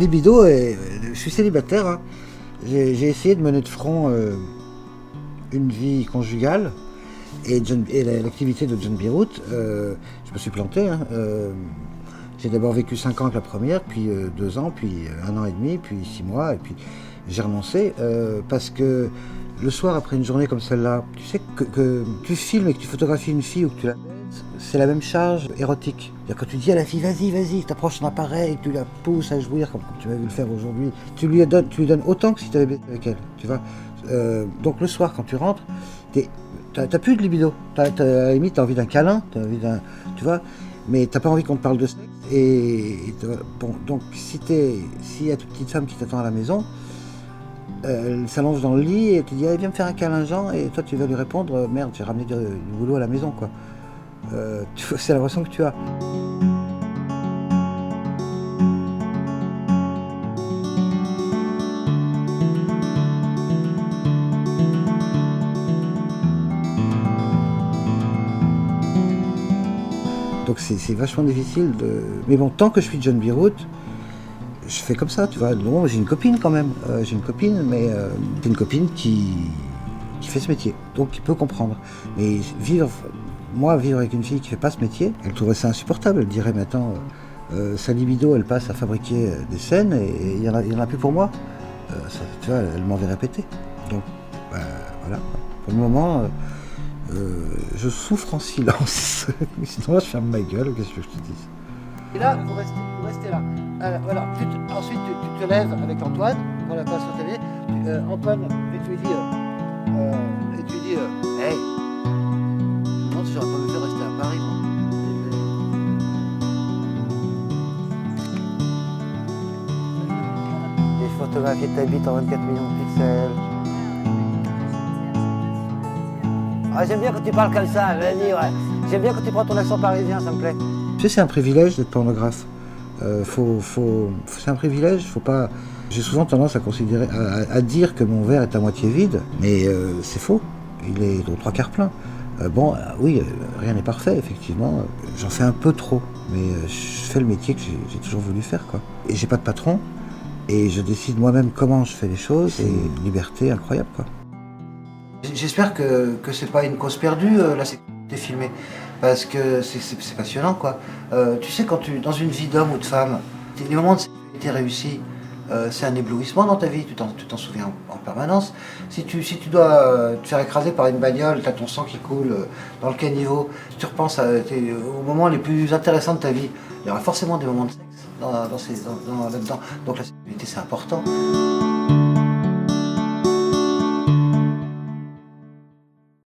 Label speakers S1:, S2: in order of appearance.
S1: libido, je suis célibataire, hein. J'ai essayé de mener de front une vie conjugale et l'activité de John Beirout. Je me suis planté, hein. J'ai d'abord vécu 5 ans avec la première, puis 2 ans, puis 1 an et demi, puis 6 mois, et puis j'ai renoncé parce que le soir, après une journée comme celle-là, tu sais que tu filmes et que tu photographies une fille ou que tu la baises, c'est la même charge érotique. Quand tu dis à la fille, vas-y, t'approches ton appareil, que tu la pousses à jouir comme tu m'as vu le faire aujourd'hui, tu lui donnes autant que si tu avais baisé avec elle, tu vois. Donc le soir, quand tu rentres, t'as plus de libido. À la limite, t'as envie d'un câlin, tu vois, mais t'as pas envie qu'on te parle de sexe. Bon, donc s'il y a ta petite femme qui t'attend à la maison, elle s'allonge dans le lit et tu dis allez, viens me faire un câlin Jean, et toi tu vas lui répondre merde, j'ai ramené du boulot à la maison, quoi. C'est l'impression que tu as. Donc c'est vachement difficile mais bon, tant que je suis John Beirout, je fais comme ça, tu vois. Bon, j'ai une copine quand même. J'ai une copine, mais c'est une copine qui fait ce métier, donc qui peut comprendre. Mais vivre avec une fille qui fait pas ce métier, elle trouverait ça insupportable. Elle dirait maintenant, sa libido, elle passe à fabriquer des scènes et il y en a plus pour moi. Tu vois, elle m'enverrait péter. Donc voilà. Pour le moment, je souffre en silence. Sinon, je ferme ma gueule. Qu'est-ce que je te dis? Et là, vous restez là. Voilà. Ensuite, tu te lèves avec Antoine, quand la passe au télé. Antoine, et tu lui dis, hey, je me demande si j'aurais pas mieux fait rester à Paris, moi. J'ai photographié ta bite en 24 millions de pixels. Ah, j'aime bien quand tu parles comme ça, vas-y, ouais. J'aime bien quand tu prends ton accent parisien, ça me plaît. Tu sais, c'est un privilège d'être pornographe. C'est un privilège, faut pas... J'ai souvent tendance à dire que mon verre est à moitié vide, mais c'est faux. Il est aux 3/4 plein. Oui, rien n'est parfait, effectivement. J'en fais un peu trop, mais je fais le métier que j'ai toujours voulu faire, quoi. Et j'ai pas de patron, et je décide moi-même comment je fais les choses. C'est une liberté incroyable, quoi. J'espère que c'est pas une cause perdue, la sexualité filmée, parce que c'est passionnant, quoi. Tu sais, dans une vie d'homme ou de femme, les moments de sexualité réussis, c'est un éblouissement dans ta vie, tu t'en souviens en permanence. Si tu dois te faire écraser par une bagnole, tu as ton sang qui coule dans le caniveau, si tu repenses aux moments les plus intéressants de ta vie, il y aura forcément des moments de sexe là-dedans. Donc la sexualité, c'est important.